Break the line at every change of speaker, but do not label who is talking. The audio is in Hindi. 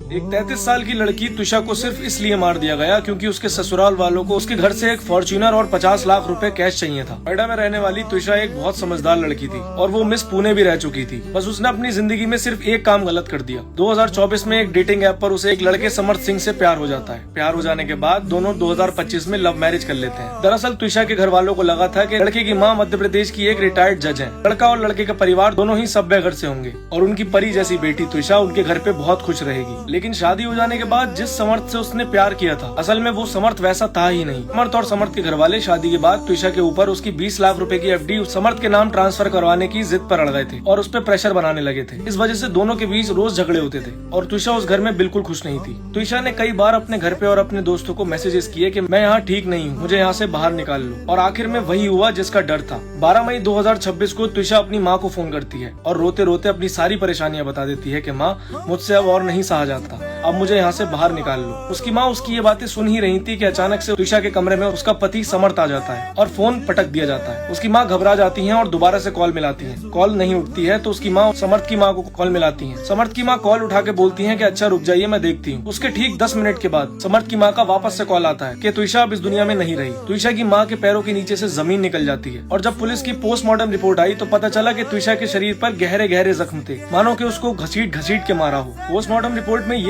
एक 33 साल की लड़की तुषा को सिर्फ इसलिए मार दिया गया क्योंकि उसके ससुराल वालों को उसके घर से एक फॉर्च्यूनर और 50 लाख रुपए कैश चाहिए था। नोएडा में रहने वाली तुषा एक बहुत समझदार लड़की थी और वो मिस पुणे भी रह चुकी थी। बस उसने अपनी जिंदगी में सिर्फ एक काम गलत कर दिया। 2024 में एक डेटिंग ऐप पर उसे एक लड़के समर्थ सिंह से प्यार हो जाता है। प्यार हो जाने के बाद दोनों 2025 में लव मैरिज कर लेते हैं। दरअसल तुषा के घर वालों को लगा था कि लड़के की माँ मध्य प्रदेश की एक रिटायर्ड जज है। लड़का और लड़के का परिवार दोनों ही सभ्य घर से होंगे और उनकी परी जैसी बेटी तुषा उनके घर पे बहुत खुश रहेगी। लेकिन शादी हो जाने के बाद जिस समर्थ से उसने प्यार किया था, असल में वो समर्थ वैसा था ही नहीं। समर्थ और समर्थ के घर वाले शादी के बाद तुषा के ऊपर उसकी 20 लाख रुपए की एफडी समर्थ के नाम ट्रांसफर करवाने की जिद पर अड़ गए थे और उस पर प्रेशर बनाने लगे थे। इस वजह से दोनों के बीच रोज झगड़े होते थे और तुषा उस घर में बिल्कुल खुश नहीं थी। तुषा ने कई बार अपने घर पे और अपने दोस्तों को मैसेजेस किए कि मैं यहाँ ठीक नहीं हूँ, मुझे यहाँ से बाहर निकाल लो, और आखिर में वही हुआ जिसका डर था। 12 मई 2026 को तुषा अपनी माँ को फोन करती है और रोते रोते अपनी सारी परेशानियां बता देती है कि माँ, मुझसे अब और नहीं सहा जाता, अब मुझे यहाँ से बाहर निकाल लो। उसकी माँ उसकी ये बातें सुन ही रही थी कि अचानक से तुषा के कमरे में उसका पति समर्थ आ जाता है और फोन पटक दिया जाता है। उसकी माँ घबरा जाती है और दोबारा से कॉल मिलाती है। कॉल नहीं उठती है तो उसकी माँ समर्थ की माँ को कॉल मिलाती है। समर्थ की माँ कॉल उठा के बोलती है कि अच्छा रुक जाइए, मैं देखती हूँ। उसके ठीक 10 मिनट के बाद समर्थ की माँ का वापस से कॉल आता है कि तुषा अब इस दुनिया में नहीं रही। तुषा की माँ के पैरों के नीचे से जमीन निकल जाती है और जब पुलिस की पोस्टमार्टम रिपोर्ट आई तो पता चला कि तुषा के शरीर पर गहरे गहरे जख्म थे, मानो कि उसको घसीट घसीट के मारा हो। पोस्टमार्टम रिपोर्ट में